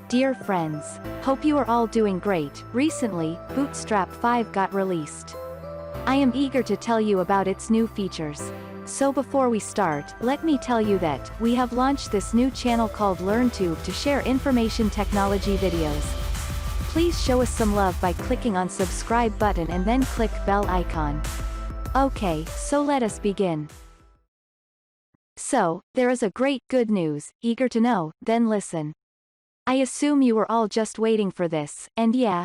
Dear friends, hope you are all doing great. Recently, Bootstrap 5 got released. I am eager to tell you about its new features. So before we start, let me tell you that we have launched this new channel called LearnTube to share information technology videos. Please show us some love by clicking on subscribe button and then click bell icon. Okay, so let us begin. So, there is a great good news. Eager to know? Then listen. I assume you were all just waiting for this, and yeah.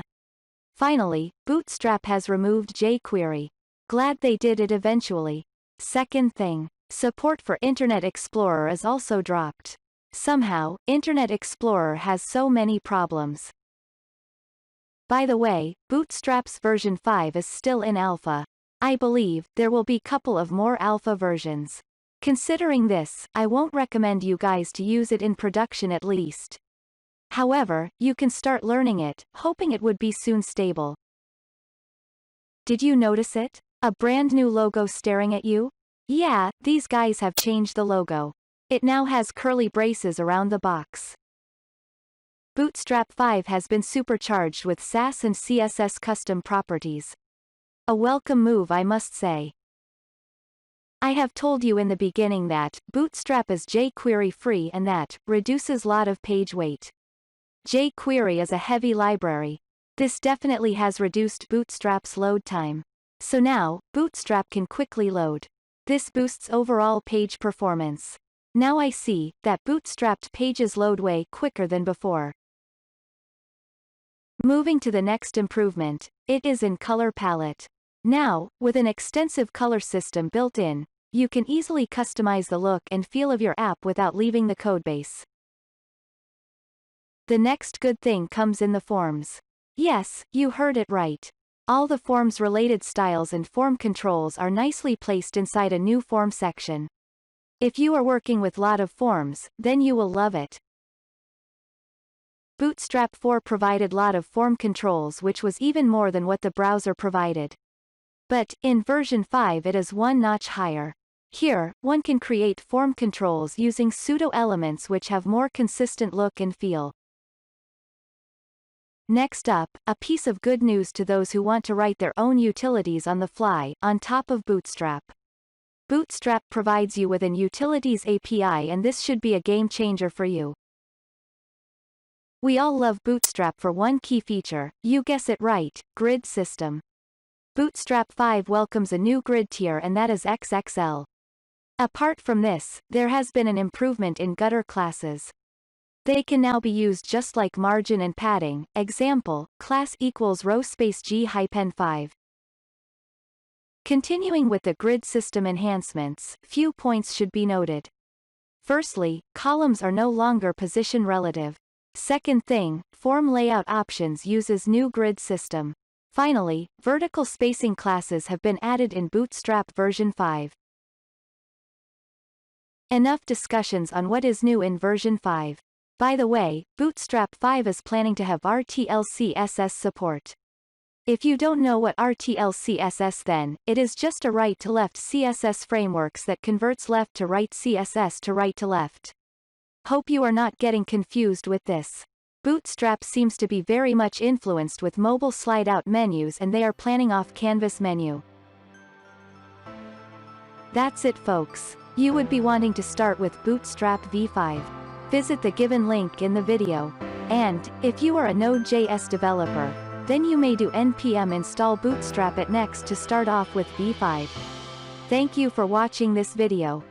Finally, Bootstrap has removed jQuery. Glad they did it eventually. Second thing, support for Internet Explorer is also dropped. Somehow, Internet Explorer has so many problems. By the way, Bootstrap's version 5 is still in alpha. I believe there will be couple of more alpha versions. Considering this, I won't recommend you guys to use it in production at least. However, you can start learning it, hoping it would be soon stable. Did you notice it? A brand new logo staring at you? Yeah, these guys have changed the logo. It now has curly braces around the box. Bootstrap 5 has been supercharged with Sass and CSS Custom properties. A welcome move, I must say. I have told you in the beginning that Bootstrap is jQuery free and that reduces lot of page weight. jQuery is a heavy library. This definitely has reduced Bootstrap's load time. So now, Bootstrap can quickly load. This boosts overall page performance. Now I see that bootstrapped pages load way quicker than before. Moving to the next improvement, it is in color palette. Now, with an extensive color system built in, you can easily customize the look and feel of your app without leaving the codebase. The next good thing comes in the forms. Yes, you heard it right. All the forms-related styles and form controls are nicely placed inside a new form section. If you are working with lot of forms, then you will love it. Bootstrap 4 provided lot of form controls, which was even more than what the browser provided. But, in version 5 it is one notch higher. Here, one can create form controls using pseudo-elements which have more consistent look and feel. Next up, a piece of good news to those who want to write their own utilities on the fly, on top of Bootstrap. Bootstrap provides you with an Utilities API, and this should be a game changer for you. We all love Bootstrap for one key feature, you guess it right, grid system. Bootstrap 5 welcomes a new grid tier, and that is XXL. Apart from this, there has been an improvement in gutter classes. They can now be used just like margin and padding. Example, class equals row space G-5. Continuing with the grid system enhancements, few points should be noted. Firstly, columns are no longer position relative. Second thing, form layout options uses new grid system. Finally, vertical spacing classes have been added in Bootstrap version 5. Enough discussions on what is new in version 5. By the way, Bootstrap 5 is planning to have RTL CSS support. If you don't know what RTL CSS, then it is just a right-to-left CSS frameworks that converts left-to-right CSS to right-to-left. Hope you are not getting confused with this. Bootstrap seems to be very much influenced with mobile slide-out menus, and they are planning off canvas menu. That's it, folks. You would be wanting to start with Bootstrap v5. Visit the given link in the video. And, if you are a Node.js developer, then you may do npm install Bootstrap at next to start off with v5. Thank you for watching this video.